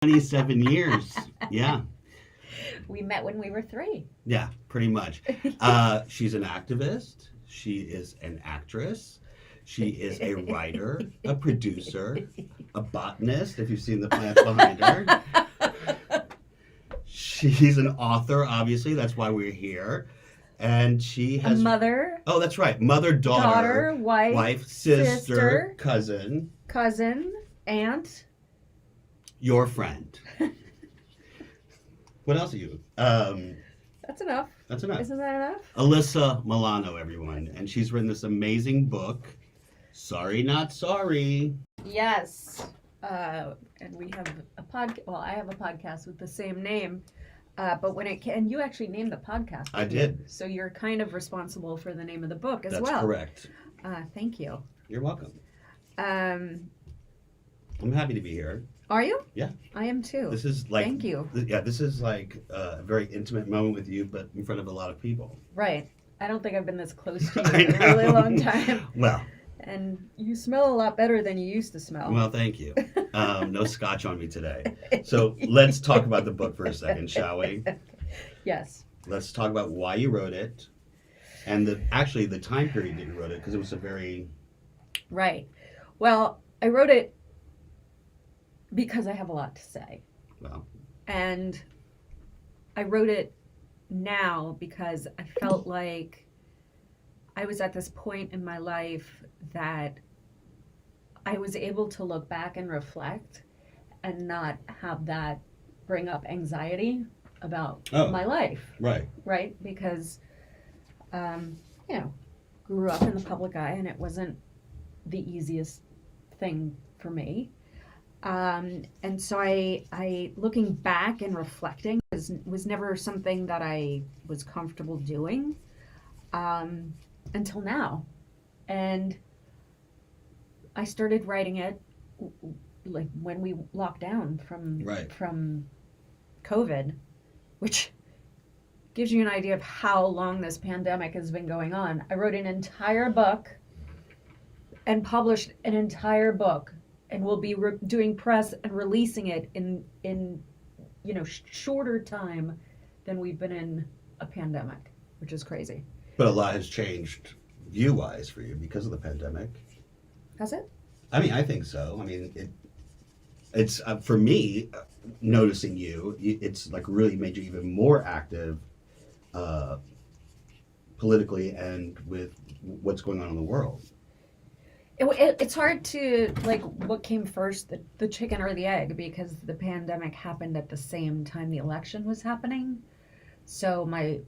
27 years. Yeah. We met when we were 3. Yeah, pretty much. She's an activist. She is an actress. She is a writer, a producer, a botanist, if you've seen the plants behind her. She's an author, obviously. That's why we're here. And she A has. mother, Oh, that's right. Mother, daughter, wife, sister, cousin, cousin, aunt. your friend. What else are you? That's enough. That's enough. Isn't that enough? Alyssa Milano, everyone. And she's written this amazing book, Sorry Not Sorry. Yes. And we have a podcast. Well, I have a podcast with the same name. But when it can, you actually named the podcast. I did. So you're kind of responsible for the name of the book as well. That's correct. Thank you. You're welcome. Um, I'm happy to be here. Are you? Yeah. I am too. This is like. Thank you. Yeah, this is like a very intimate moment with you, but in front of a lot of people. Right. I don't think I've been this close to I you in a know. really long time. Well. And you smell a lot better than you used to smell. Well, thank you. No scotch on me today. So let's talk about the book for a second, shall we? Yes. Let's talk about why you wrote it, and actually the time period that you wrote it, because it was a very. Right. Well, I wrote it because I have a lot to say. Well. And I wrote it now because I felt like I was at this point in my life that I was able to look back and reflect and not have that bring up anxiety about my life. Right. Right? Because, grew up in the public eye and it wasn't the easiest thing for me. And so I looking back and reflecting was never something that I was comfortable doing until now. And I started writing it like when we locked down from COVID, which gives you an idea of how long this pandemic has been going on. I wrote an entire book and published an entire book, and we'll be doing press and releasing it in shorter time than we've been in a pandemic, which is crazy. But a lot has changed view-wise for you because of the pandemic. Has it? I mean, I think so. I mean, it's for me, noticing you, it's like really made you even more active politically and with what's going on in the world. It's hard to, like, what came first, the chicken or the egg, because the pandemic happened at the same time the election was happening. So my,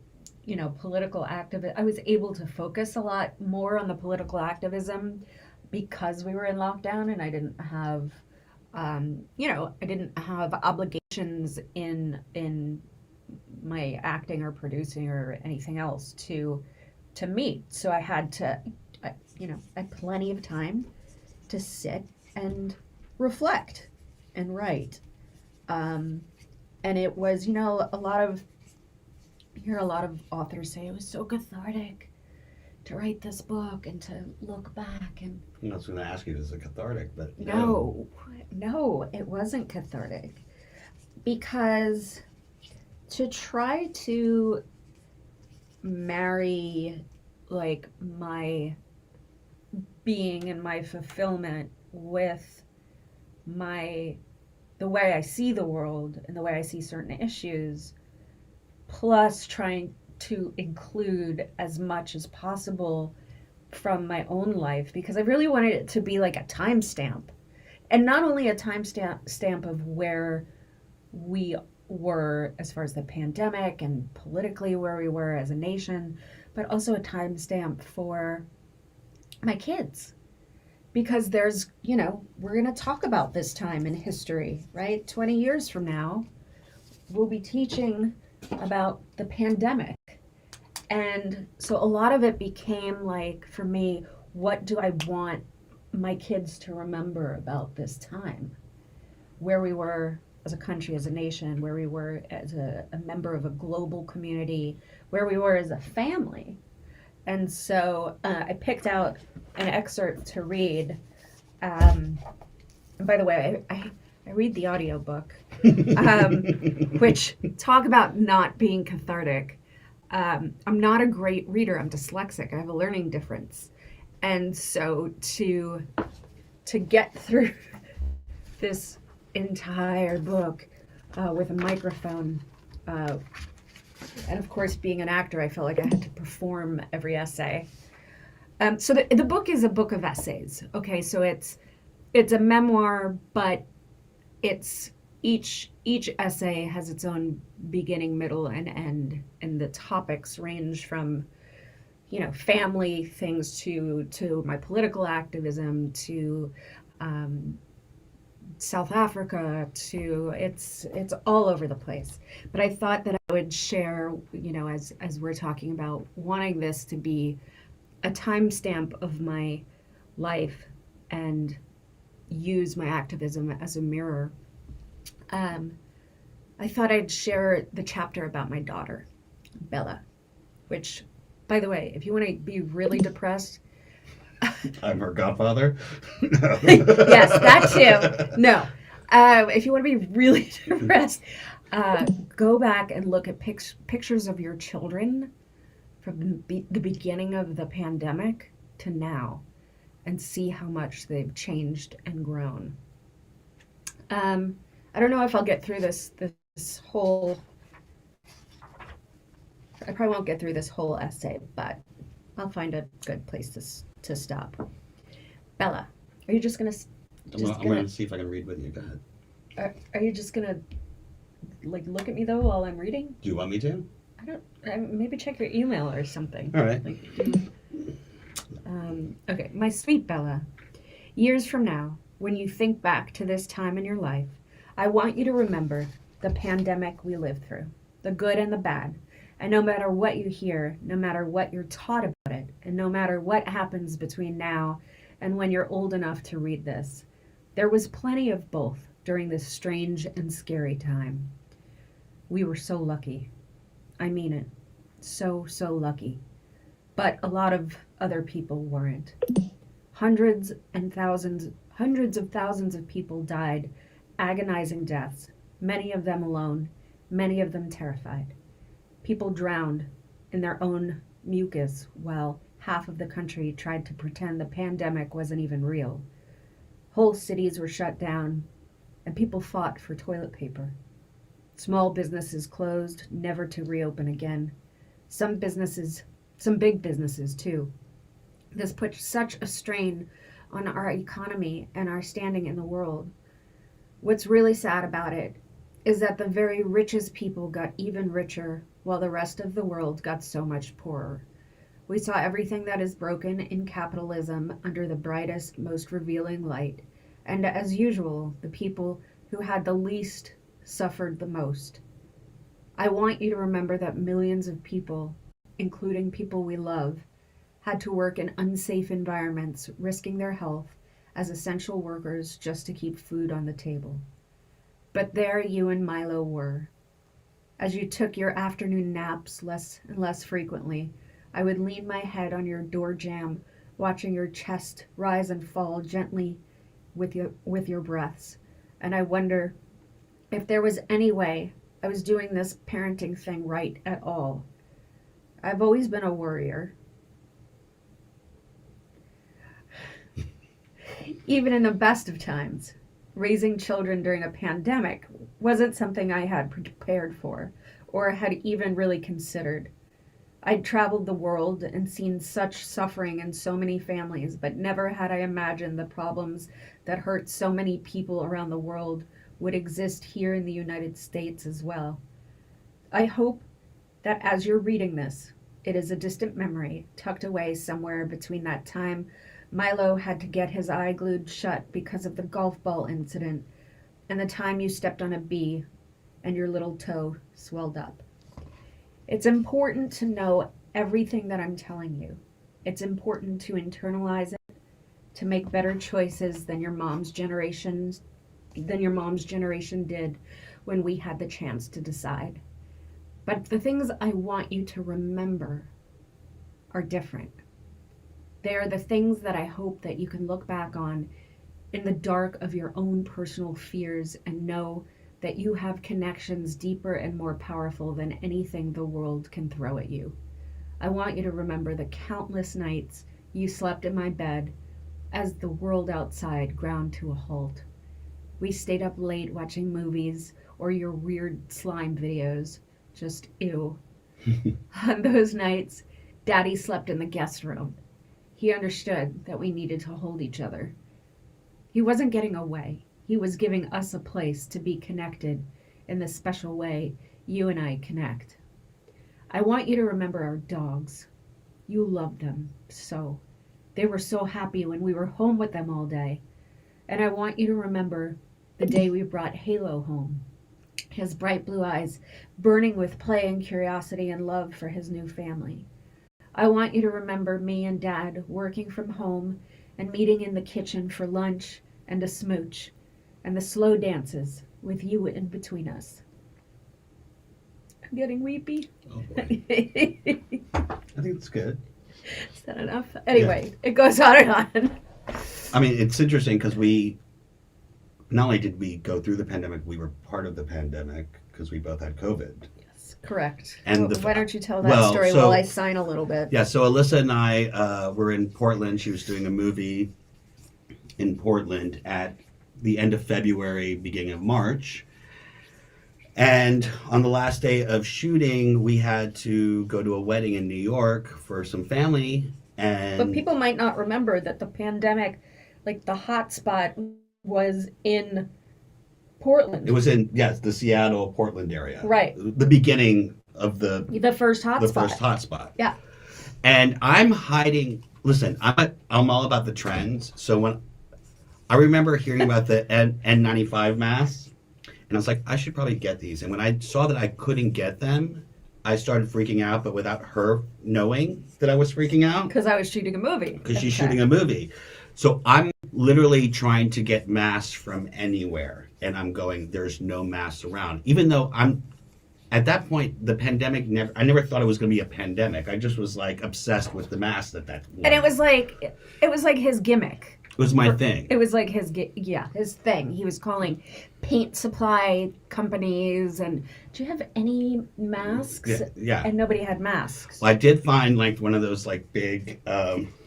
political activism, I was able to focus a lot more on the political activism because we were in lockdown and I didn't have, I didn't have obligations in my acting or producing or anything else to meet. So I had to, I had plenty of time to sit and reflect and write. And it was, you hear a lot of authors say it was so cathartic to write this book and to look back. And I was going to ask you, is it cathartic? But no, it wasn't cathartic, because to try to marry like my being and my fulfillment with the way I see the world and the way I see certain issues, plus trying to include as much as possible from my own life, because I really wanted it to be like a timestamp, and not only a timestamp of where we were as far as the pandemic and politically where we were as a nation, but also a timestamp for my kids, because there's, we're going to talk about this time in history, right? 20 years from now, we'll be teaching about the pandemic. And so a lot of it became like, for me, what do I want my kids to remember about this time? Where we were as a country, as a nation, where we were as a member of a global community, where we were as a family. And so I picked out an excerpt to read. And by the way, I I read the audiobook, which talk about not being cathartic. I'm not a great reader. I'm dyslexic. I have a learning difference. And so to get through this entire book with a microphone, and of course, being an actor, I felt like I had to perform every essay. So the book is a book of essays. Okay, so it's a memoir, but it's each essay has its own beginning, middle, and end, and the topics range from family things to my political activism to South Africa to it's all over the place. But I thought that I would share, as we're talking about wanting this to be a timestamp of my life and use my activism as a mirror. I thought I'd share the chapter about my daughter, Bella, which, by the way, if you want to be really depressed, I'm her godfather. yes, that too. No, if you want to be really depressed, go back and look at pictures of your children from the beginning of the pandemic to now, and see how much they've changed and grown. I don't know if I'll get through this whole. I probably won't get through this whole essay, but I'll find a good place to stop. Bella, are you just gonna? I'm gonna see if I can read with you. Go ahead. Are you just gonna look at me though while I'm reading? Do you want me to? I don't. Maybe check your email or something. All right. Okay, my sweet Bella. Years from now, when you think back to this time in your life, I want you to remember the pandemic we lived through, the good and the bad. And no matter what you hear, no matter what you're taught about it, and no matter what happens between now and when you're old enough to read this, there was plenty of both during this strange and scary time. We were so lucky. I mean it. So lucky. But a lot of other people weren't. Hundreds of thousands of people died agonizing deaths, many of them alone, many of them terrified. People drowned in their own mucus while half of the country tried to pretend the pandemic wasn't even real. Whole cities were shut down, and people fought for toilet paper. Small businesses closed, never to reopen again. Some big businesses too. This put such a strain on our economy and our standing in the world. What's really sad about it is that the very richest people got even richer while the rest of the world got so much poorer. We saw everything that is broken in capitalism under the brightest, most revealing light, and as usual, the people who had the least suffered the most. I want you to remember that millions of people, including people we love, had to work in unsafe environments, risking their health as essential workers just to keep food on the table. But there you and Milo were. As you took your afternoon naps less and less frequently, I would lean my head on your door jamb, watching your chest rise and fall gently with your breaths. And I wonder if there was any way I was doing this parenting thing right at all. I've always been a worrier. Even in the best of times, raising children during a pandemic wasn't something I had prepared for or had even really considered. I'd traveled the world and seen such suffering in so many families, but never had I imagined the problems that hurt so many people around the world would exist here in the United States as well. I hope that as you're reading this, it is a distant memory tucked away somewhere between that time Milo had to get his eye glued shut because of the golf ball incident and the time you stepped on a bee and your little toe swelled up. It's important to know everything that I'm telling you. It's important to internalize it, to make better choices than your mom's generation did when we had the chance to decide. But the things I want you to remember are different. They are the things that I hope that you can look back on in the dark of your own personal fears and know that you have connections deeper and more powerful than anything the world can throw at you. I want you to remember the countless nights you slept in my bed as the world outside ground to a halt. We stayed up late watching movies or your weird slime videos. Just ew. On those nights, Daddy slept in the guest room. He understood that we needed to hold each other. He wasn't getting away. He was giving us a place to be connected in the special way you and I connect. I want you to remember our dogs. You loved them so. They were so happy when we were home with them all day. And I want you to remember the day we brought Halo home. His bright blue eyes burning with play and curiosity and love for his new family. I want you to remember me and Dad working from home and meeting in the kitchen for lunch and a smooch, and the slow dances with you in between us. I'm getting weepy. Oh boy. I think it's good. Is that enough? Anyway, It goes on and on. I mean, it's interesting because we, not only did we go through the pandemic, we were part of the pandemic because we both had COVID. Yes, correct. And why don't you tell that story while I sign a little bit? Yeah, so Alyssa and I were in Portland. She was doing a movie in Portland at the end of February, beginning of March. And on the last day of shooting, we had to go to a wedding in New York for some family. And But people might not remember that the pandemic, like the hot spot, was in Portland. it was in, yes, the Seattle, Portland area. Right. The beginning of the first hot spot. first hotspot. Yeah. And I'm hiding, listen, I'm all about the trends. So when I remember hearing about the N95 masks, and I was like, I should probably get these. And when I saw that I couldn't get them, I started freaking out, but without her knowing that I was freaking out. Because I was shooting a movie. Because she's shooting a movie. So I'm literally trying to get masks from anywhere. And I'm going, there's no masks around. Even though at that point, the pandemic, I never thought it was going to be a pandemic. I just was like obsessed with the masks at that point. And it was like his gimmick. It was my thing. It was like his thing. He was calling paint supply companies and, do you have any masks? Yeah. And nobody had masks. Well, I did find like one of those like big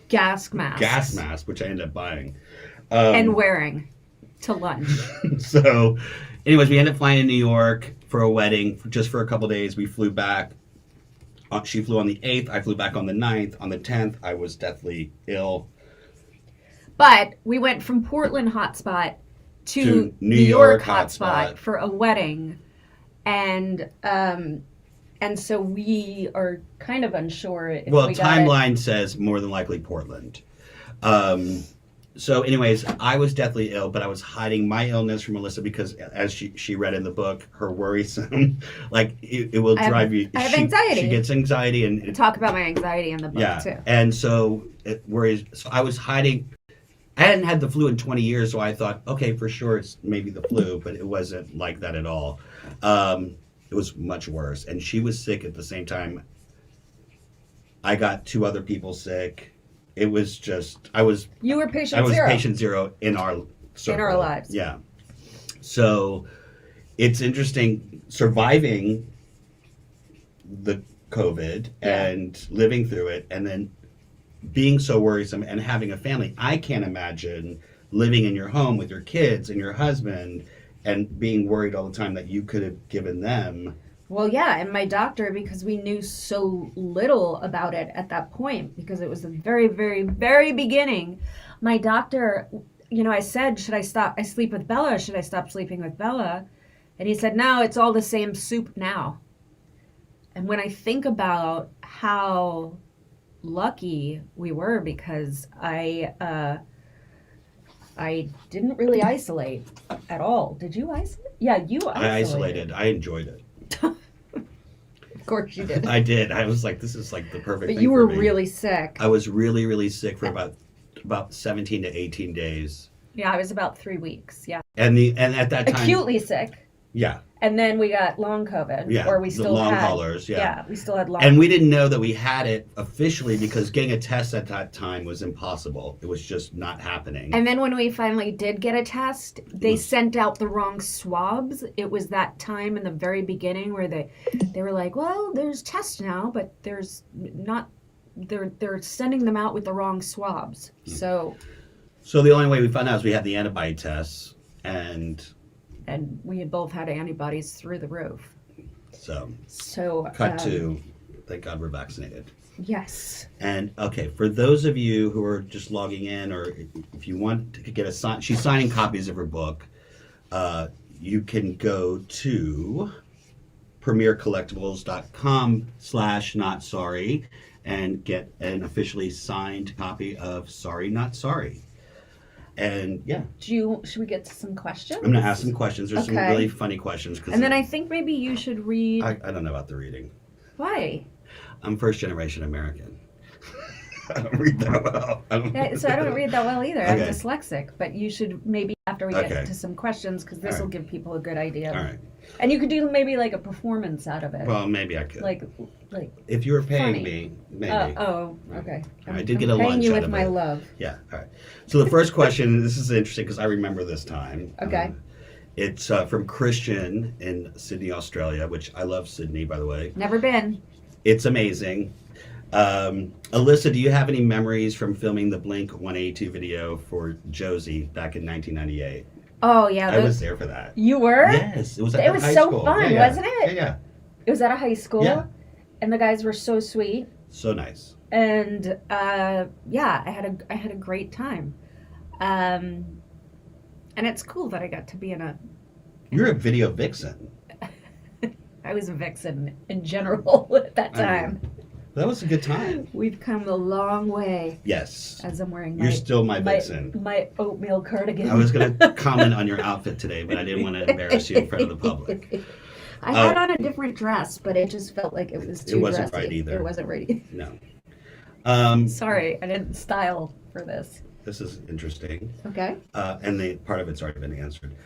gas masks. Which I ended up buying. And wearing to lunch. So, anyways, we ended up flying to New York for a wedding just for a couple of days. We flew back. She flew on the 8th. I flew back on the 9th. On the 10th, I was deathly ill. But we went from Portland hotspot to New York hotspot for a wedding, and so we are kind of unsure if well, we timeline says more than likely Portland. So anyways, I was deathly ill, but I was hiding my illness from Alyssa because, as she read in the book, her worrisome, like it will drive you. I have anxiety. She gets anxiety, and talk about my anxiety in the book too. And so it worries. So I was hiding. I hadn't had the flu in 20 years, so I thought, okay, for sure it's maybe the flu, but it wasn't like that at all. It was much worse. And she was sick at the same time. I got 2 other people sick. It was just, You were patient zero. patient zero in our circle. In our lives. Yeah. So it's interesting surviving the COVID and living through it, and then being so worrisome and having a family. I can't imagine living in your home with your kids and your husband and being worried all the time that you could have given them. Well, yeah, and my doctor, because we knew so little about it at that point, because it was the very, very, very beginning, my doctor, I said, should I sleep with Bella? Should I stop sleeping with Bella? And he said, no, it's all the same soup now. And when I think about how lucky we were, because I didn't really isolate at all. Did you isolate? Yeah, you isolated. I isolated. I enjoyed it. Of course you did. I did. I was like, this is like the perfect thing But you were for me. really sick. I was really, really sick for about 17 to 18 days. Yeah, I was about 3 weeks. Yeah. And at that time, Acutely sick. Yeah. And then we got long COVID, Yeah. or we The still long had. haulers. Yeah. We still had long. And we didn't know that we had it officially because getting a test at that time was impossible. It was just not happening. And then when we finally did get a test, they sent out the wrong swabs. It was that time in the very beginning where they were like, well, there's tests now, but there's not. They're sending them out with the wrong swabs. So the only way we found out is we had the antibody tests, and we had both had antibodies through the roof. So cut to, thank God we're vaccinated. Yes. And okay, for those of you who are just logging in, or if you want to get she's signing copies of her book. You can go to premiercollectibles.com/notsorry and get an officially signed copy of Sorry Not Sorry. And yeah. Should we get to some questions? I'm going to ask some questions. There's some really funny questions. And then I think maybe you should read. I don't know about the reading. Why? I'm first generation American. I don't read that well. So I don't read that well either. Okay. I'm dyslexic. But you should maybe after we get to some questions, because this will give people a good idea. All right. And you could do maybe like a performance out of it. Well, maybe I could. Like if you were paying funny. me, maybe. Okay. I did get a lunch paying you out with of my it. love. Yeah. All right. So the first question, this is interesting because I remember this time. Okay. It's from Christian in Sydney, Australia, which I love Sydney, by the way. Never been. It's amazing. Alyssa, do you have any memories from filming the Blink 182 video for Josie back in 1998? Oh yeah, I was there for that. You were? Yes, it was. At It was high so school. fun, wasn't it? Yeah. It was at a high school. Yeah. And the guys were so sweet. So nice. And I had a great time. And it's cool that I got to be in a. You're a video vixen. I was a vixen in general at that time. That was a good time. We've come a long way. Yes. As I'm wearing You're still my vixen. My oatmeal cardigan. I was going to comment on your outfit today, but I didn't want to embarrass you in front of the public. I had on a different dress, but it just felt like it was too It wasn't dressy. right either. It wasn't right. No. Sorry, I didn't style for this. This is interesting. Okay. And part of it's already been answered.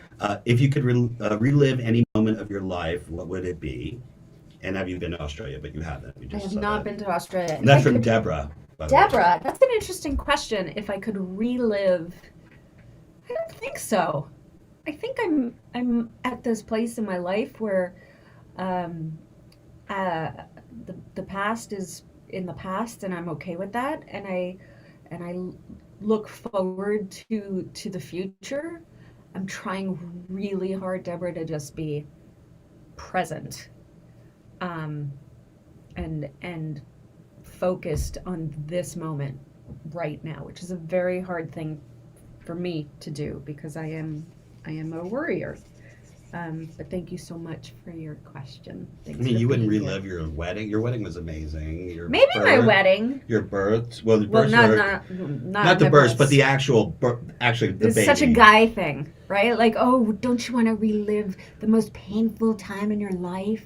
If you could relive any moment of your life, what would it be? And have you been to Australia? But you haven't. You I just have said not that. been to Australia. And that's from Deborah. By the way. Deborah, that's an interesting question. If I could relive, I don't think so. I think I'm at this place in my life where the past is in the past, and I'm okay with that, and I look forward to the future. I'm trying really hard, Deborah, to just be present, and focused on this moment right now, which is a very hard thing for me to do because I am a worrier. But thank you so much for your question. Thanks you wouldn't being here. relive your wedding. Your wedding was amazing. Maybe my wedding. Your birth. Well, the Well, births not the my births, births. but the actual actually the It's baby. such a guy thing, right? Like, oh, don't you want to relive the most painful time in your life?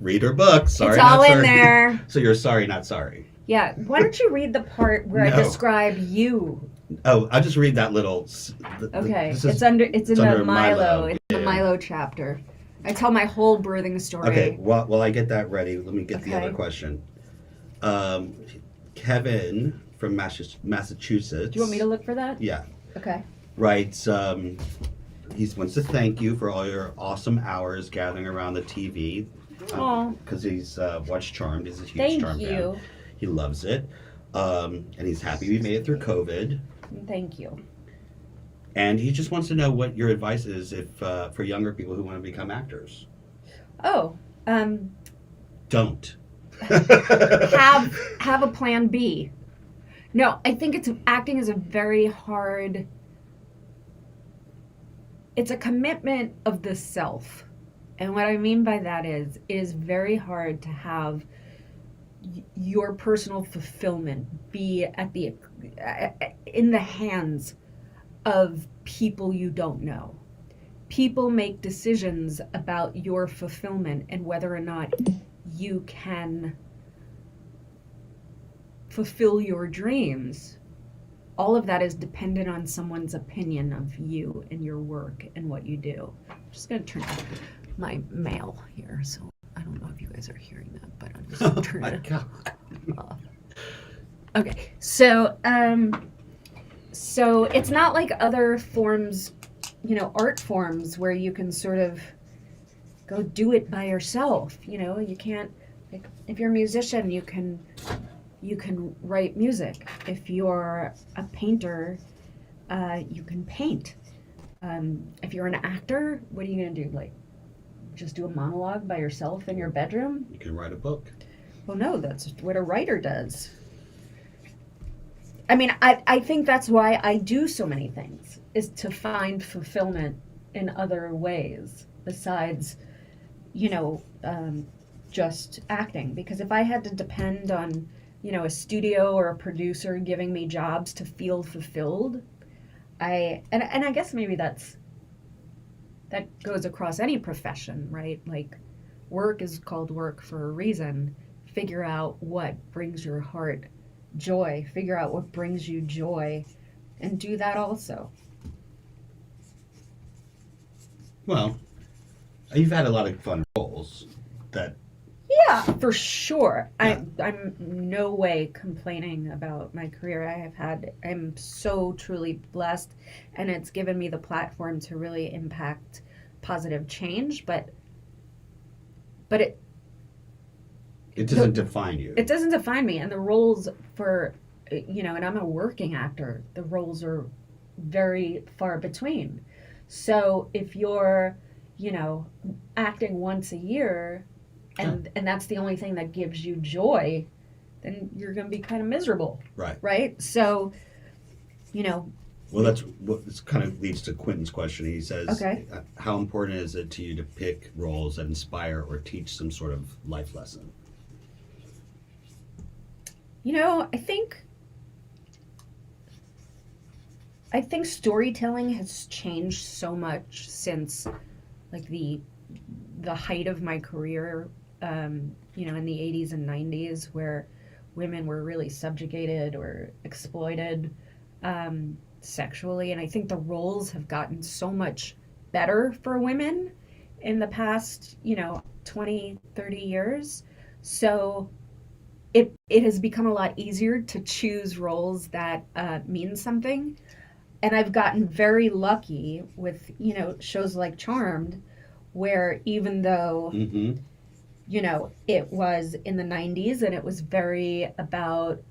Read her book. Sorry, It's all not in sorry. there. So you're sorry, not sorry. Yeah. Why don't you read the part where I No. describe you? Oh, I'll just read that little. Okay. This It's is- in it's the under Milo. It's Yeah. the Milo chapter. I tell my whole birthing story. Okay, while I get that ready, let me get the Okay. other question. Kevin from Massachusetts. Do you want me to look for that? Yeah, Okay. writes. He wants to thank you for all your awesome hours gathering around the TV. Aw. Because he's watched Charmed. He's a huge Thank Charmed you. fan. He loves it, and he's happy we made it through COVID. Thank you. And he just wants to know what your advice is if for younger people who want to become actors. Oh, Don't. have a plan B. No, I think acting is a very hard. It's a commitment of the self, and what I mean by that is it is very hard to have your personal fulfillment be in the hands of people you don't know. People make decisions about your fulfillment and whether or not you can fulfill your dreams all of that is dependent on someone's opinion of you and your work and what you do. I'm just going to turn on my mail here. So I don't know if you guys are hearing that, but I'm just going to turn my it God. off. Okay. So, so it's not like other forms, art forms where you can sort of go do it by yourself. You can't, like, if you're a musician, you can write music. If you're a painter, you can paint. If you're an actor, what are you going to do? Like, just do a monologue by yourself in your bedroom? You can write a book. Well, no, that's what a writer does. I mean, I think that's why I do so many things, is to find fulfillment in other ways besides, just acting. Because if I had to depend on, a studio or a producer giving me jobs to feel fulfilled, and I guess maybe that goes across any profession, right? Like, work is called work for a reason. Figure out what brings your heart joy. Figure out what brings you joy, and do that also. Well, you've had a lot of fun roles that. Yeah, for sure. Yeah. I'm no way complaining about my career. I'm so truly blessed, and it's given me the platform to really impact positive change, but It doesn't define you. it doesn't define me. And the roles for, and I'm a working actor, the roles are very far between. So if you're, acting once a year, and that's the only thing that gives you joy, then you're going to be kind of miserable. Right? So, Well, that's what this kind of leads to Quentin's question. He says, Okay. How important is it to you to pick roles that inspire or teach some sort of life lesson? I think storytelling has changed so much since, like, the height of my career, in the 80s and 90s, where women were really subjugated or exploited sexually. And I think the roles have gotten so much better for women in the past, 20, 30 years. So it has become a lot easier to choose roles that mean something. And I've gotten very lucky with, shows like Charmed, where even though, Mm-hmm. It was in the 90s and it was very about,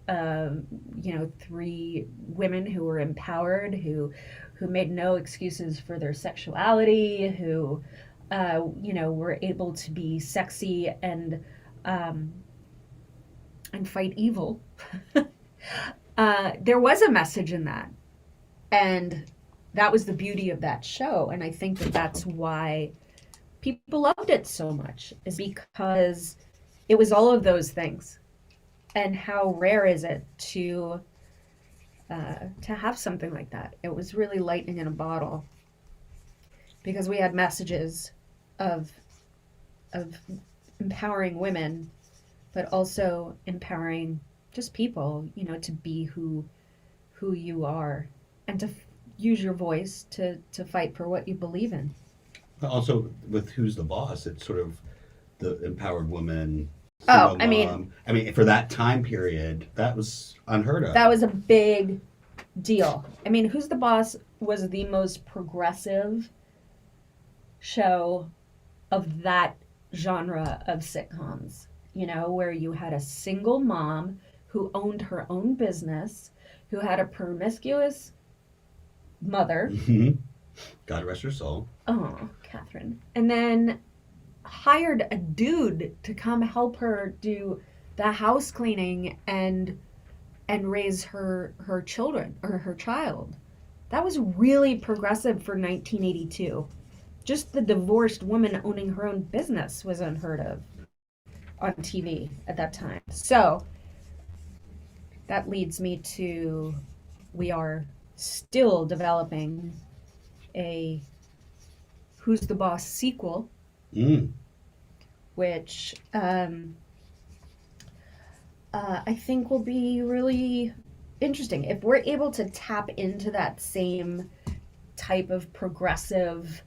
three women who were empowered, who made no excuses for their sexuality, who, were able to be sexy and fight evil. There was a message in that. And that was the beauty of that show. And I think that that's why people loved it so much, is because it was all of those things. And how rare is it to have something like that? It was really lightning in a bottle, because we had messages of empowering women, but also empowering just people, to be who you are, and to use your voice to fight for what you believe in. Also, with Who's the Boss, it's sort of the empowered woman. Oh, mom. I mean, for that time period, that was unheard of. That was a big deal. I mean, Who's the Boss was the most progressive show of that genre of sitcoms, where you had a single mom who owned her own business, who had a promiscuous mother. Mm-hmm. God rest her soul. Oh, Catherine. And then hired a dude to come help her do the house cleaning and raise her children, or her child. That was really progressive for 1982. Just the divorced woman owning her own business was unheard of on TV at that time. So that leads me to, we are still developing a Who's the Boss sequel, which I think will be really interesting. If we're able to tap into that same type of progressive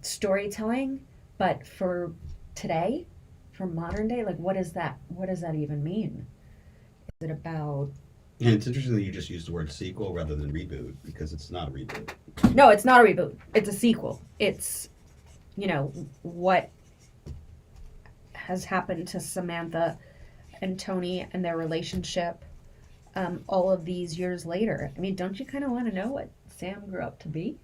storytelling, but for today, for modern day, like what is that? What does that even mean? Is it about? And it's interesting that you just used the word sequel rather than reboot, because it's not a reboot. No, it's not a reboot. It's a sequel. It's, what has happened to Samantha and Tony and their relationship all of these years later. I mean, don't you kind of want to know what Sam grew up to be?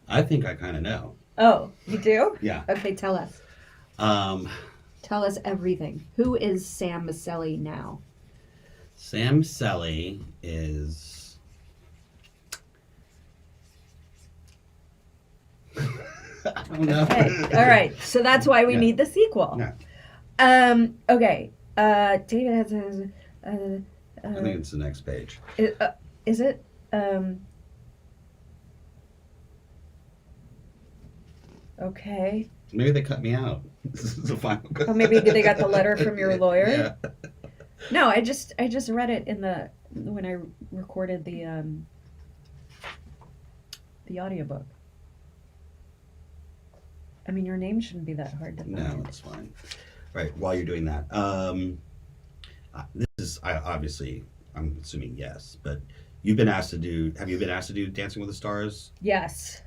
I think I kind of know. Oh, you do? Yeah. Okay, tell us. Tell us everything. Who is Sam Maselli now? Sam Maselli is... I don't know. Okay, all right. So that's why we need the sequel. Yeah. Okay. David has... I think it's the next page. Is it? Okay. Maybe they cut me out. This is the final cut. Oh, maybe they got the letter from your lawyer. Yeah. No, I just read it when I recorded the audiobook. I mean, your name shouldn't be that hard to find. No, it's fine. Right, while you're doing that, this is obviously, I'm assuming yes, but have you been asked to do Dancing with the Stars? Yes.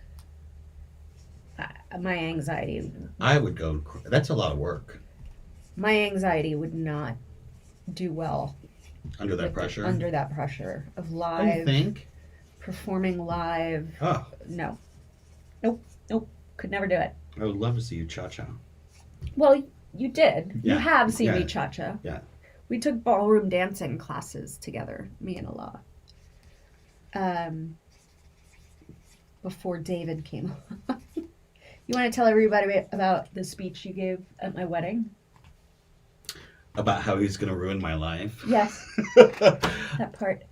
My anxiety. I would go. That's a lot of work. My anxiety would not do well Under that pressure. Under that pressure of I live. think. Performing live. Oh, No. Nope. Could never do it. I would love to see you cha-cha. Well, you did. Yeah. You have seen Yeah. me cha-cha. Yeah. We took ballroom dancing classes together, me and Allah. Before David came along. You want to tell everybody about the speech you gave at my wedding? About how he's going to ruin my life. Yes. That part.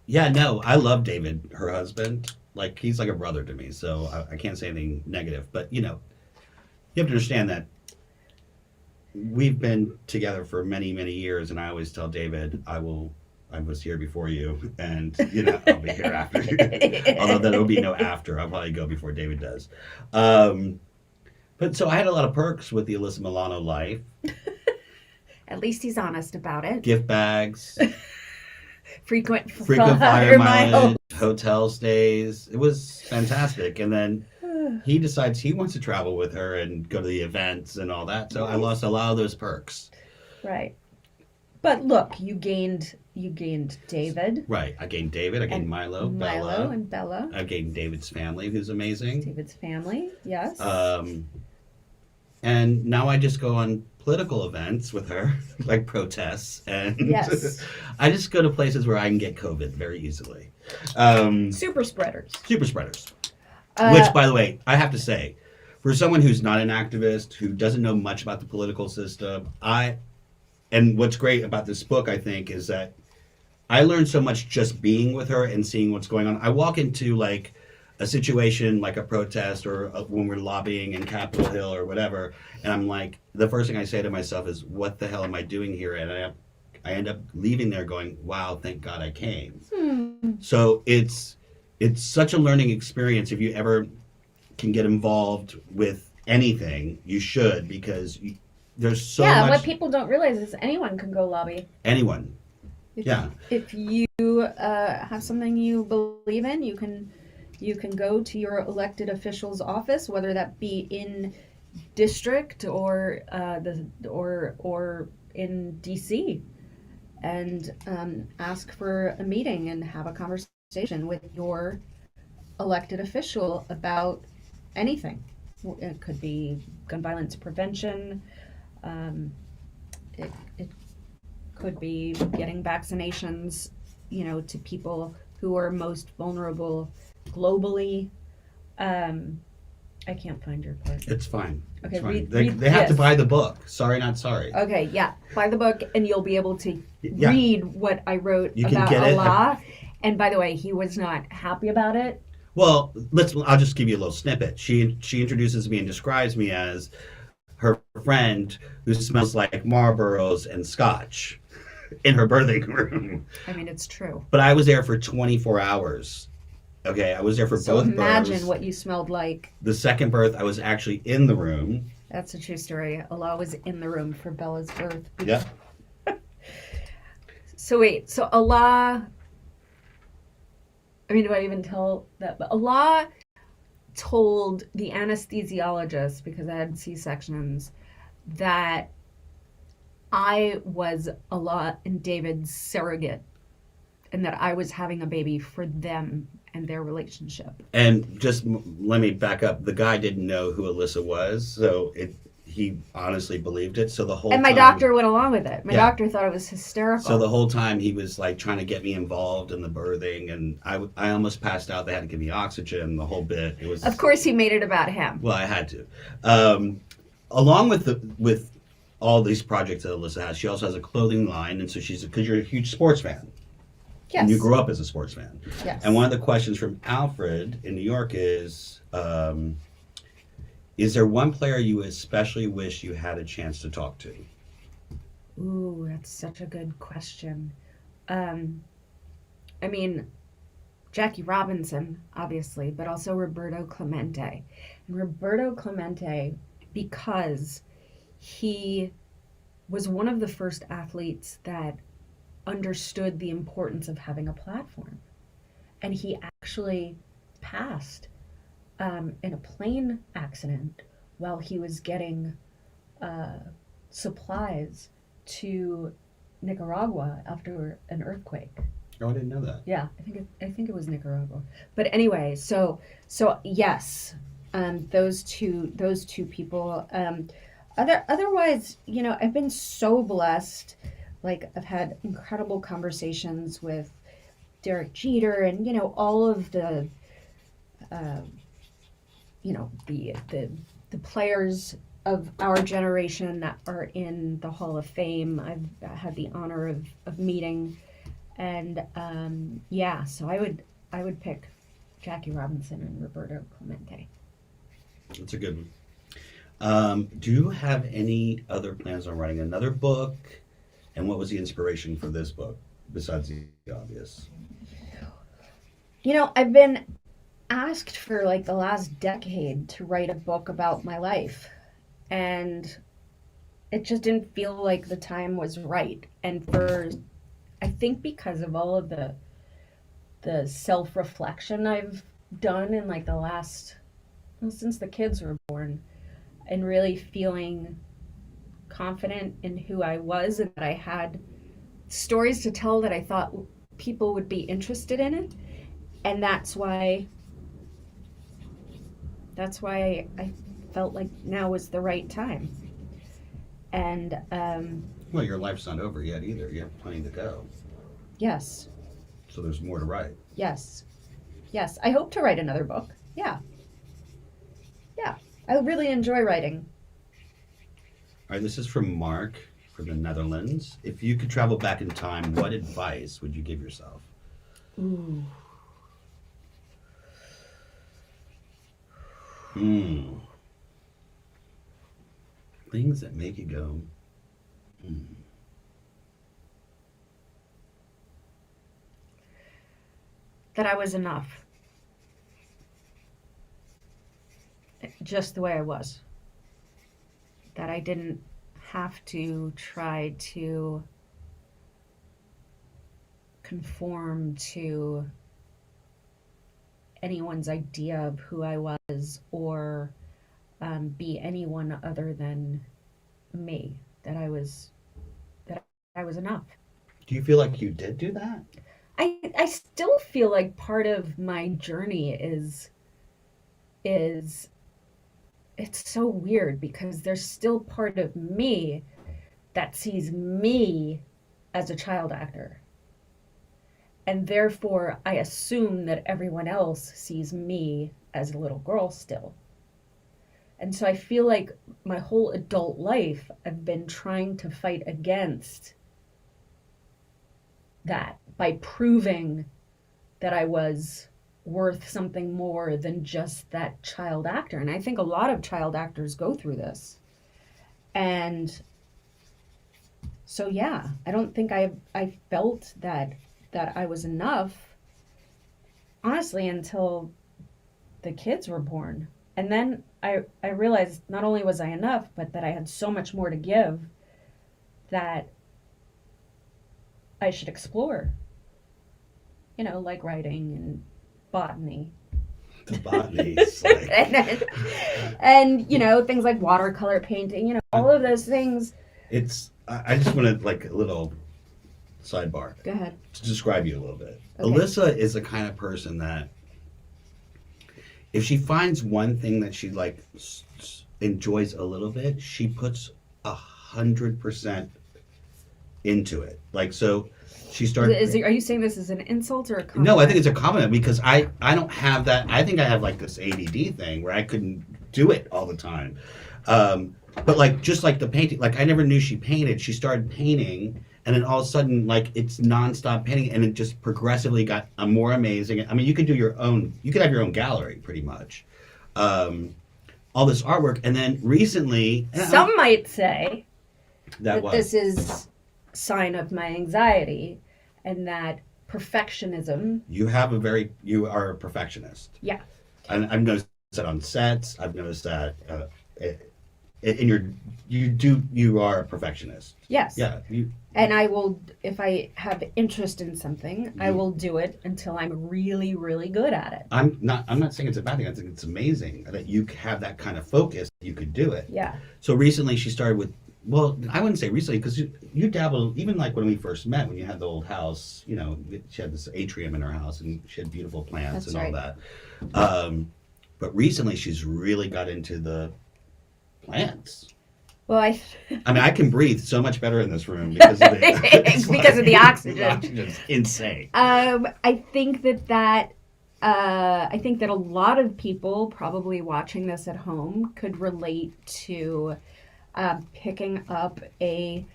Yeah, no, I love David, her husband. Like, he's like a brother to me, so I can't say anything negative. But, you have to understand that we've been together for many, many years, and I always tell David, I was here before you, and, I'll be here after you. Although there will be no after. I'll probably go before David does. But so I had a lot of perks with the Alyssa Milano life. At least he's honest about it. Gift bags. Frequent flyer mileage, hotel stays. It was fantastic. And then he decides he wants to travel with her and go to the events and all that. So I lost a lot of those perks. Right. But look, you gained David. Right. I gained David. I gained Milo, Bella. And Bella. I gained David's family, who's amazing. David's family, yes. And now I just go on political events with her, like protests, and yes. I just go to places where I can get COVID very easily. Super spreaders. Super spreaders. Which, by the way, I have to say, for someone who's not an activist, who doesn't know much about the political system, and what's great about this book, I think, is that I learned so much just being with her and seeing what's going on. I walk into like a situation like a protest or when we're lobbying in Capitol Hill or whatever, and I'm like, the first thing I say to myself is, what the hell am I doing here? And I end up leaving there going, wow, thank God I came. So it's such a learning experience. If you ever can get involved with anything, you should, because there's so much. Yeah, what people don't realize is anyone can go lobby. Anyone. If you have something you believe in, you can go to your elected official's office, whether that be in district or in DC, and ask for a meeting and have a conversation with your elected official about anything. It could be gun violence prevention. It could be getting vaccinations, to people who are most vulnerable globally. I can't find your part. It's fine. Okay, it's fine. read they have to this. buy the book. Sorry, not sorry. Okay, yeah. Buy the book and you'll be able to Yeah. read what I wrote You can about get it. Allah. And by the way, he was not happy about it. Well, I'll just give you a little snippet. She introduces me and describes me as her friend who smells like Marlboros and Scotch. in her birthing room. I mean, it's true. But I was there for 24 hours. Okay, I was there for So both imagine births. what you smelled like. The second birth, I was actually in the room. That's a true story. Allah was in the room for Bella's birth. Yeah. So wait, so Allah, I mean, do I even tell that? But Allah told the anesthesiologist, because I had C-sections, that I was Allah and David's surrogate and that I was having a baby for them and their relationship. And just let me back up. The guy didn't know who Alyssa was, so he honestly believed it. So the whole and my time, doctor went along with it. My Yeah. doctor thought it was hysterical. So the whole time he was like trying to get me involved in the birthing, and I almost passed out. They had to give me oxygen, the whole bit. It was, of course, he made it about him. well, I had to. Along with all these projects that Alyssa has, she also has a clothing line, and so because you're a huge sports fan. Yes. And you grew up as a sports fan. Yes. And one of the questions from Alfred in New York is there one player you especially wish you had a chance to talk to? Ooh, that's such a good question. I mean, Jackie Robinson, obviously, but also Roberto Clemente. And Roberto Clemente, because he was one of the first athletes that understood the importance of having a platform. And he actually passed in a plane accident while he was getting supplies to Nicaragua after an earthquake. Oh, I didn't know that. Yeah, I think it was Nicaragua. But anyway, so yes, those two people. Otherwise, you know, I've been so blessed. Like, I've had incredible conversations with Derek Jeter and, you know, all of the, you know, the players of our generation that are in the Hall of Fame. I've had the honor of meeting, and yeah, so I would pick Jackie Robinson and Roberto Clemente. That's a good one. Do you have any other plans on writing another book? And what was the inspiration for this book, besides the obvious? You know, I've been asked for like the last decade to write a book about my life. And it just didn't feel like the time was right. And I think because of all of the self-reflection I've done in like the last, well, since the kids were born, and really feeling confident in who I was and that I had stories to tell that I thought people would be interested in it. And that's why I felt like now was the right time. And Well, your life's not over yet either. You have plenty to go. yes, So there's more to write. yes, I hope to write another book. Yeah, I really enjoy writing. All right, this is from Mark from the Netherlands. If you could travel back in time, what advice would you give yourself? Ooh. Things that make you go, That I was enough. Just the way I was. That I didn't have to try to conform to anyone's idea of who I was or be anyone other than me. That I was enough. Do you feel like you did do that? I still feel like part of my journey is it's so weird because there's still part of me that sees me as a child actor. And therefore, I assume that everyone else sees me as a little girl still. And so I feel like my whole adult life, I've been trying to fight against that by proving that I was worth something more than just that child actor. And I think a lot of child actors go through this. And So yeah, I don't think I felt that I was enough, honestly, until the kids were born. And then I realized not only was I enough, but that I had so much more to give that I should explore. Like writing and botany. The botany is like, and things like watercolor painting, all of those things. I just wanted like a little sidebar Go ahead. to describe you a little bit. Okay. Alyssa is the kind of person that if she finds one thing that she like enjoys a little bit, she puts 100% into it. Like, so she started. Are you saying this is an insult or a compliment? No, I think it's a compliment because I don't have that. I think I have like this ADD thing where I couldn't do it all the time. But like, just like the painting, like I never knew she painted. She started painting, and then all of a sudden, like it's nonstop painting, and it just progressively got more amazing. I mean, you could have your own gallery, pretty much. All this artwork, and then recently, some might say that was this is sign of my anxiety, and that perfectionism. You are a perfectionist. Yeah. And I've noticed that on sets. I've noticed that you are a perfectionist. Yes. Yeah. And I will, if I have interest in something, I will do it until I'm really, really good at it. I'm not saying it's a bad thing. I think it's amazing that you have that kind of focus. You could do it. Yeah. So recently she started with, well, I wouldn't say recently because you dabbled, even like when we first met, when you had the old house, she had this atrium in her house and she had beautiful plants. That's and all that. But recently she's really got into the plants. Well, I mean, I can breathe so much better in this room because of the oxygen. The oxygen's insane. I think that a lot of people probably watching this at home could relate to picking up a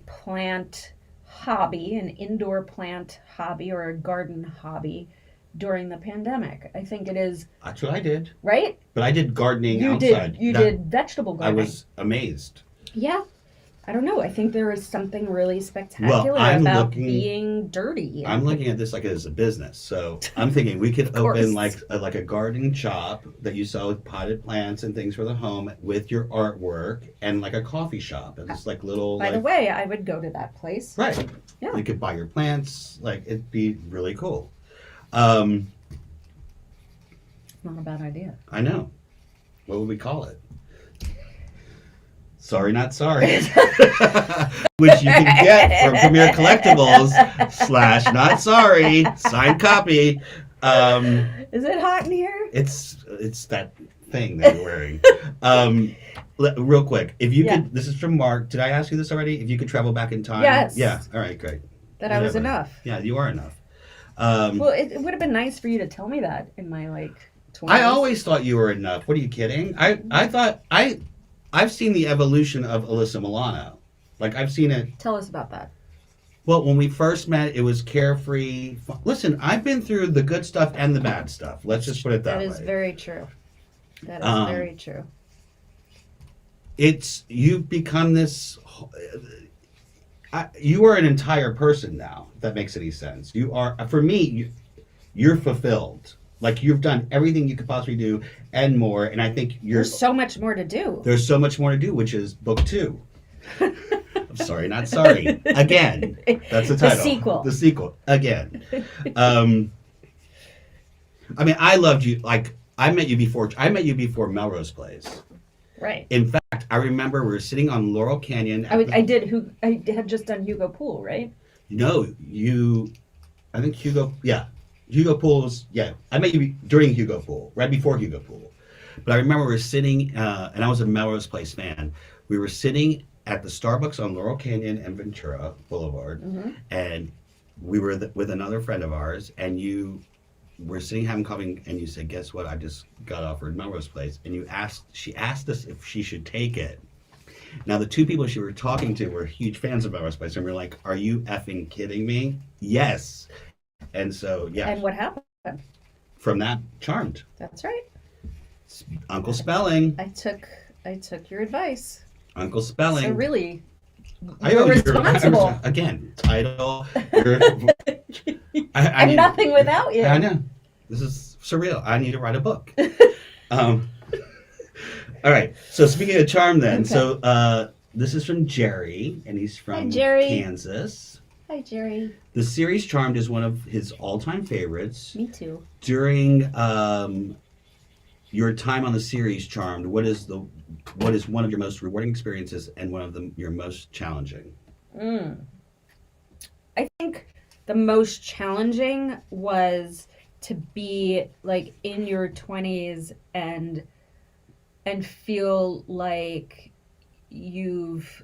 plant hobby, an indoor plant hobby or a garden hobby during the pandemic. I think it is. That's what I did. Right? But I did gardening outside. You did vegetable gardening. I was amazed. Yeah. I don't know. I think there is something really spectacular about being dirty. I'm looking at this like as a business. So I'm thinking we could open like a gardening shop that you sell with potted plants and things for the home with your artwork, and like a coffee shop. And it's like little. By the way, I would go to that place. Right. Yeah. You could buy your plants. Like, it'd be really cool. Not a bad idea. I know. What would we call it? Sorry, not sorry. Which you can get from Premier Collectibles / not sorry, signed copy. Is it hot in here? It's that thing that you're wearing. Real quick, if you could, this is from Mark. Did I ask you this already? If you could travel back in time? Yes. Yeah. All right, great. That I was enough. Yeah, you are enough. Well, it would have been nice for you to tell me that in my 20s. I always thought you were enough. What are you kidding? I thought I've seen the evolution of Alyssa Milano. Like, I've seen it. Tell us about that. Well, when we first met, it was carefree. Listen, I've been through the good stuff and the bad stuff. Let's just put it that way. That is very true. That is very true. You've become this. You are an entire person now. If that makes any sense. You are, for me, you're fulfilled. Like, you've done everything you could possibly do and more. And I think there's so much more to do. There's so much more to do, which is book 2. I'm sorry, not sorry. Again. That's the title. The sequel. Again. I mean, I loved you. Like, I met you before Melrose Place. Right. In fact, I remember we were sitting on Laurel Canyon. I had just done Hugo Pool, right? No, I think Hugo, yeah. Hugo Pool was, I met you during Hugo Pool, right before Hugo Pool. But I remember we were sitting, and I was a Melrose Place fan. We were sitting at the Starbucks on Laurel Canyon and Ventura Boulevard, and we were with another friend of ours, and you were sitting having coffee, and you said, guess what, I just got offered Melrose Place. And she asked us if she should take it. Now, the two people she were talking to were huge fans of Melrose Place, and we're like, are you effing kidding me? Yes. And so, yeah. And what happened? From that, charmed. That's right. Uncle Spelling. I took your advice. Uncle Spelling. So really, you're responsible. Again, title. I'm nothing without you. I know. This is surreal. I need to write a book. All right. So speaking of charm, then, Okay. so this is from Jerry, and he's from Hi, Jerry. Kansas. Hi, Jerry. The series Charmed is one of his all-time favorites. Me too. During your time on the series Charmed, what is one of your most rewarding experiences and one of your most challenging? I think the most challenging was to be like in your 20s and feel like you've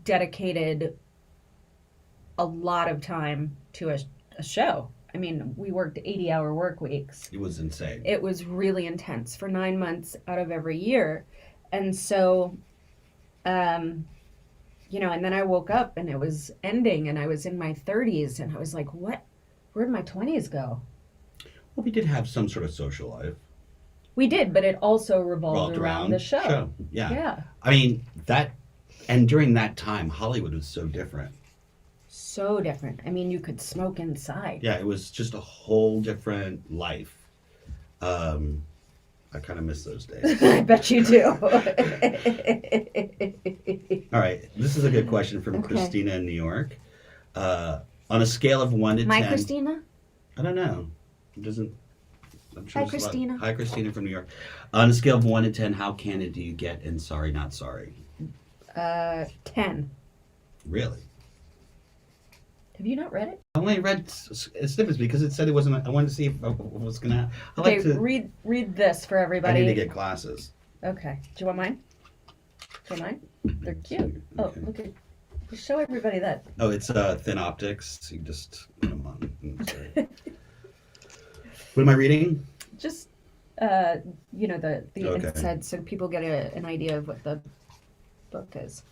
dedicated a lot of time to a show. I mean, we worked 80-hour work weeks. It was insane. It was really intense for 9 months out of every year. And so, you know, and then I woke up and it was ending and I was in my 30s and I was like, what? Where'd my 20s go? Well, we did have some sort of social life. We did, but it also revolved around the show. Yeah. Yeah. I mean, and during that time, Hollywood was so different. So different. I mean, you could smoke inside. Yeah, it was just a whole different life. I kind of miss those days. I bet you do. All right, this is a good question from Okay. Christina in New York. On a scale of 1 to 10... My Christina? I don't know. It doesn't... I'm sure Hi, there's a lot- Christina. Hi, Christina from New York. On a scale of 1 to 10, how candid do you get in Sorry Not Sorry? 10. Really? Have you not read it? I only read snippets because it said it wasn't... I wanted to see what was going to happen. I Okay, like to... read this for I everybody. need to get glasses. Okay. Do you want mine? Do you want mine? They're cute. Oh, Okay. look at... Show everybody that. Oh, it's thin optics. You just put them on. Sorry. What am I reading? Just, you know, the Okay. inside so people get an idea of what the book is.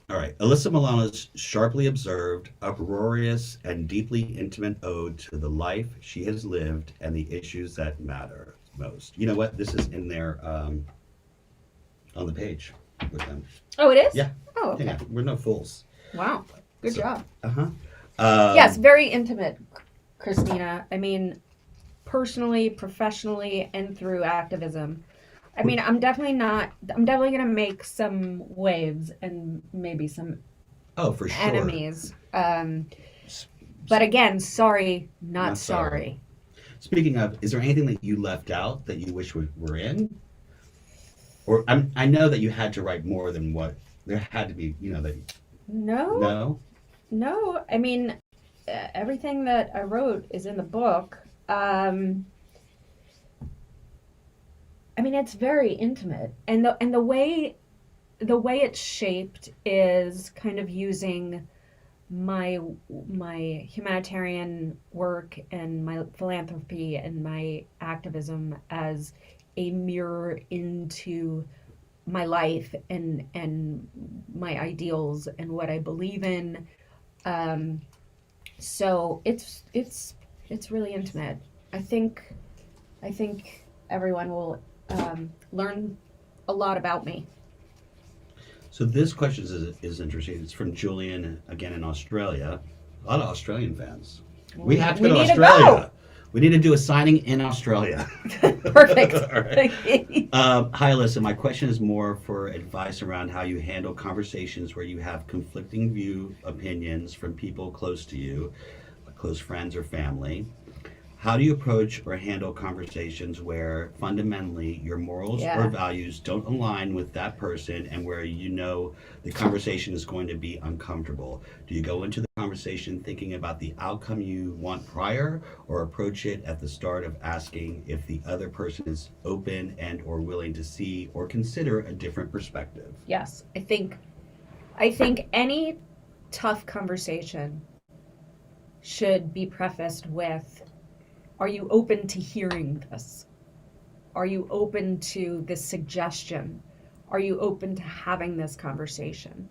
All right. Alyssa Milano's sharply observed, uproarious, and deeply intimate ode to the life she has lived and the issues that matter most. You know what? This is in there on the page with them. Oh, it is? Yeah. Oh, okay. Yeah, we're no fools. Wow. Good So- job. Uh-huh. Yes, very intimate, Christina. I mean, personally, professionally, and through activism. I mean, I'm definitely going to make some waves and maybe some Oh, for sure. enemies. But again, sorry, not Not sorry. sorry. Speaking of, is there anything that you left out that you wish were in? Or I know that you had to write more than what there had to be. You know that. No, No. I mean, everything that I wrote is in the book. I mean, it's very intimate, and the way it's shaped is kind of using my humanitarian work and my philanthropy and my activism as a mirror into my life and my ideals and what I believe in. So it's really intimate. I think everyone will learn a lot about me. So this question is interesting. It's from Julian, again in Australia. A lot of Australian fans. We have to go to need to Australia. go. We need to do a signing in Australia. Perfect. All right. Hi, Alyssa. My question is more for advice around how you handle conversations where you have conflicting opinions from people close to you, close friends or family. How do you approach or handle conversations where fundamentally your morals or values don't align with that person and where you know the conversation is going to be uncomfortable? Do you go into the conversation thinking about the outcome you want prior, or approach it at the start of asking if the other person is open and or willing to see or consider a different perspective? Yes, I think any tough conversation should be prefaced with, are you open to hearing this? Are you open to this suggestion? Are you open to having this conversation?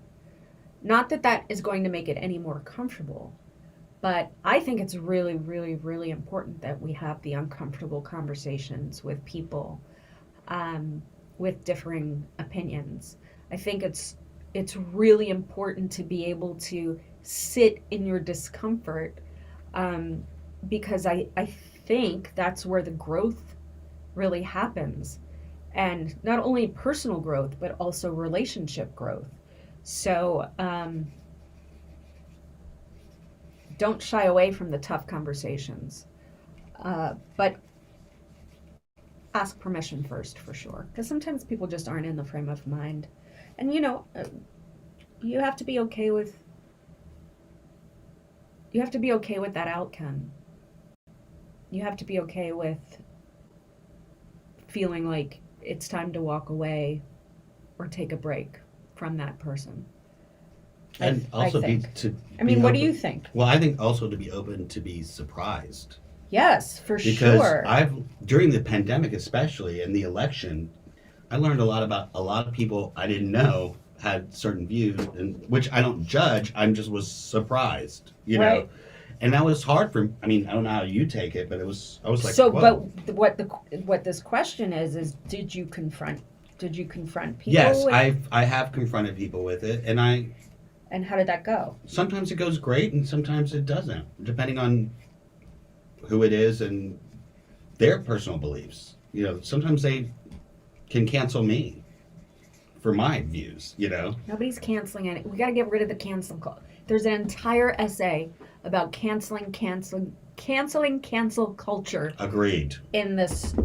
Not that that is going to make it any more comfortable, but I think it's really, really, really important that we have the uncomfortable conversations with people with differing opinions. I think it's it's really important to be able to sit in your discomfort, because I think that's where the growth really happens. And not only personal growth, but also relationship growth. So don't shy away from the tough conversations, but ask permission first for sure. Because sometimes people just aren't in the frame of mind. And you have to be okay with that outcome. You have to be okay with feeling like it's time to walk away or take a break from that person. And also I be what do open. you think? Well, I think also to be open to be surprised. Yes, for Because sure. during the pandemic especially and the election, I learned a lot about a lot of people I didn't know had certain views, and which I don't judge. I just was surprised, Right. and that was hard for. I mean, I don't know how you take it, but I was like, So, whoa. but what this question is did you confront people Yes, with, I have confronted people with it, and and how did that go? sometimes it goes great, and sometimes it doesn't, depending on who it is and their personal beliefs. Sometimes they can cancel me for my views. Nobody's canceling any. We got to get rid of the cancel culture. There's an entire essay about canceling cancel culture Agreed. in this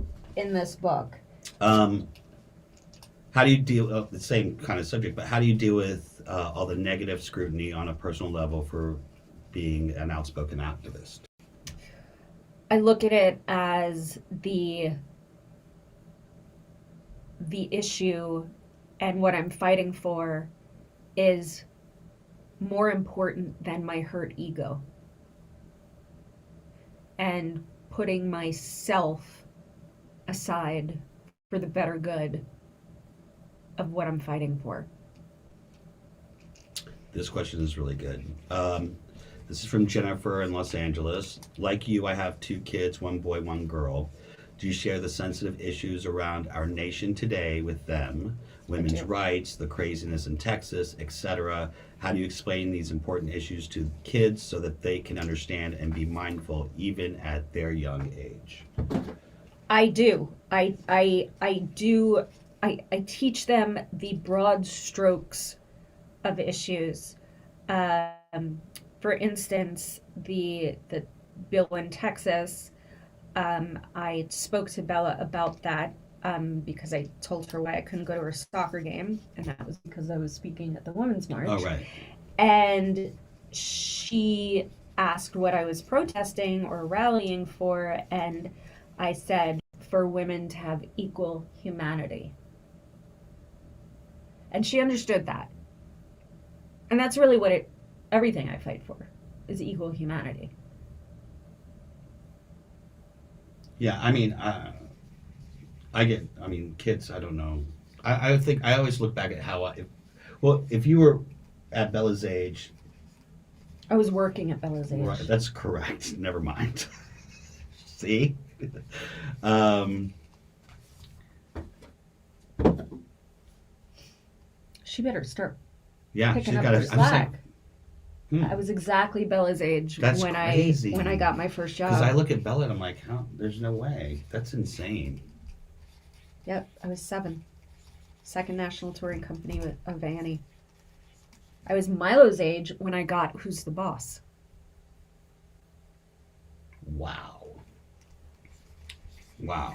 book. How do you deal the same kind of subject, but how do you deal with all the negative scrutiny on a personal level for being an outspoken activist? I look at it as the issue, and what I'm fighting for is more important than my hurt ego, and putting myself aside for the better good of what I'm fighting for. This question is really good. This is from Jennifer in Los Angeles. Like you, I have 2 kids, 1 boy, 1 girl. Do you share the sensitive issues around our nation today with them? Women's rights, the craziness in Texas, etc. How do you explain these important issues to kids so that they can understand and be mindful even at their young age? I do. I do. I teach them the broad strokes of issues. For instance, the bill in Texas. I spoke to Bella about that, because I told her why I couldn't go to her soccer game, and that was because I was speaking at the Women's March. Oh, right. And she asked what I was protesting or rallying for, and I said for women to have equal humanity. And she understood that. And that's really everything I fight for is equal humanity. Yeah, I mean, kids, I don't know. I think I always look back at if you were at Bella's age. I was working at Bella's age. Right, that's correct. Never mind. See? She better start Yeah, picking she's up got her to. slack. Hmm. I was exactly Bella's age That's when crazy. I got my first job. Because I look at Bella and I'm like, oh, there's no way. That's insane. Yep, I was 7. Second national touring company of Annie. I was Milo's age when I got Who's the Boss. Wow. Wow.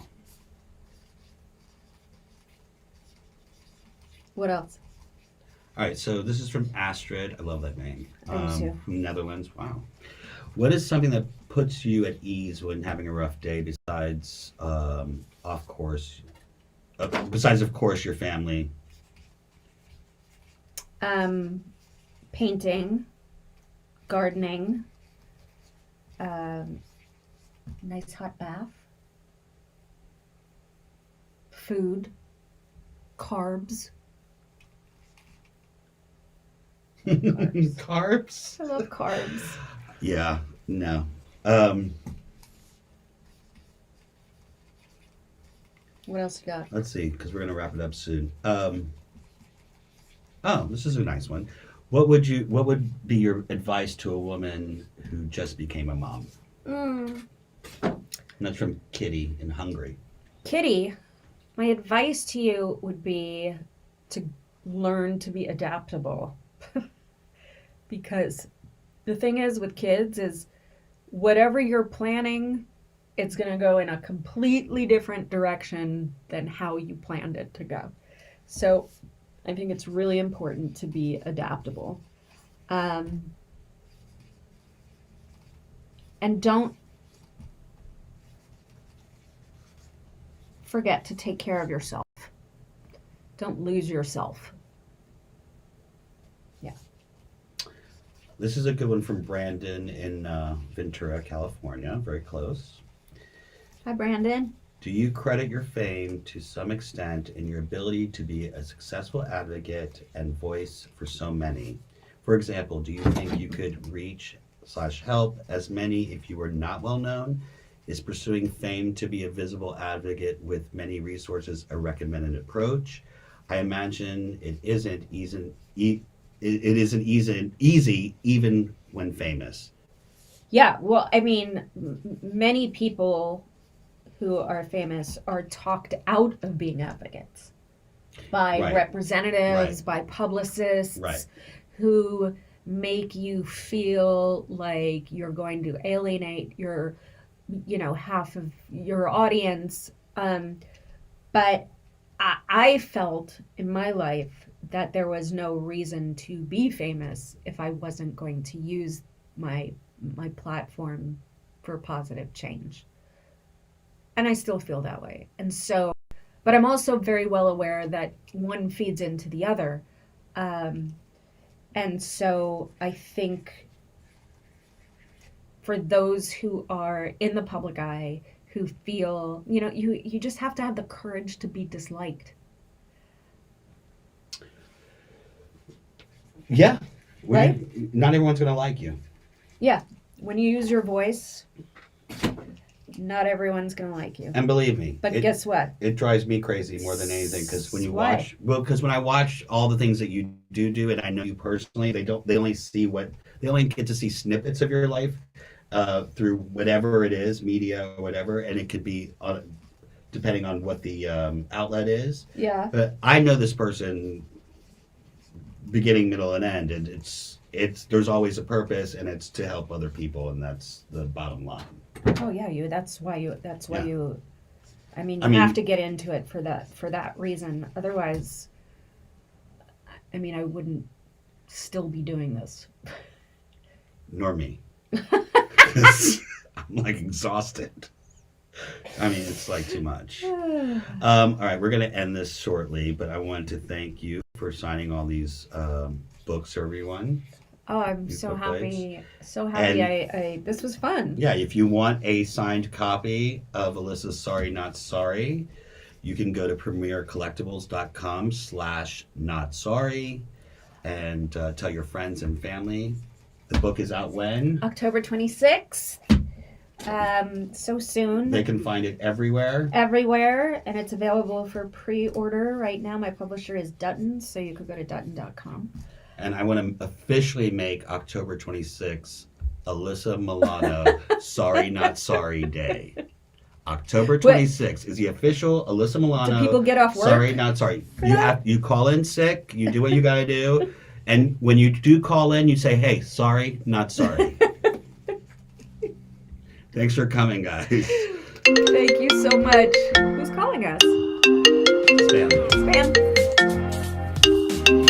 What else? All right, so this is from Astrid. I love that name. I do too. From Netherlands. Wow. What is something that puts you at ease when having a rough day besides, of course, your family? Painting, gardening, nice hot bath, food, carbs. Carbs? I love carbs. Yeah, no. What else you got? Let's see, because we're going to wrap it up soon. Oh, this is a nice one. What would be your advice to a woman who just became a mom? Mm. And that's from Kitty in Hungary. Kitty, my advice to you would be to learn to be adaptable. Because the thing is with kids is whatever you're planning, it's going to go in a completely different direction than how you planned it to go. So I think it's really important to be adaptable. And don't forget to take care of yourself. Don't lose yourself. Yeah. This is a good one from Brandon in Ventura, California. Very close. Hi, Brandon. Do you credit your fame to some extent in your ability to be a successful advocate and voice for so many? For example, do you think you could reach/help as many if you were not well known? Is pursuing fame to be a visible advocate with many resources a recommended approach? I imagine it isn't easy even when famous. Yeah, well, I mean, many people who are famous are talked out of being advocates by Right. representatives, Right. by publicists Right. who make you feel like you're going to alienate your, half of your audience. But I felt in my life that there was no reason to be famous if I wasn't going to use my platform for positive change. And I still feel that way. And so, but I'm also very well aware that one feeds into the other. And so I think for those who are in the public eye, who feel, you just have to have the courage to be disliked. Yeah. Right? Not everyone's going to like you. Yeah. When you use your voice, not everyone's going to like you. And believe me, But guess what? it drives me crazy more than anything because when you Why? because when I watch all the things that you do, and I know you personally, they only get to see snippets of your life through whatever it is, media or whatever, and it could be depending on what the outlet is. Yeah. But I know this person beginning, middle, and end, and it's there's always a purpose, and it's to help other people, and that's the bottom line. Oh yeah, that's why you I mean, I you mean- have to get into it for that reason. Otherwise, I mean, I wouldn't still be doing this. Nor me. 'Cause I'm like exhausted. I mean, it's like too much. All right, we're going to end this shortly, but I wanted to thank you for signing all these books, everyone. Oh, I'm You so put happy. So happy. And- I this was fun. Yeah, if you want a signed copy of Alyssa's Sorry Not Sorry, you can go to premiercollectibles.com/notsorry and tell your friends and family. The book is out when? October 26th. So soon. They can find it everywhere. Everywhere, and it's available for pre-order right now. My publisher is Dutton, so you could go to dutton.com. And I want to officially make October 26th Alyssa Milano Sorry Not Sorry Day. October 26th is the official Alyssa Milano. Do people get off work? Sorry Not Sorry. You call in sick, you do what you got to do, and when you do call in, you say, "Hey, sorry, not sorry." Thanks for coming, guys. Thank you so much. Who's calling us?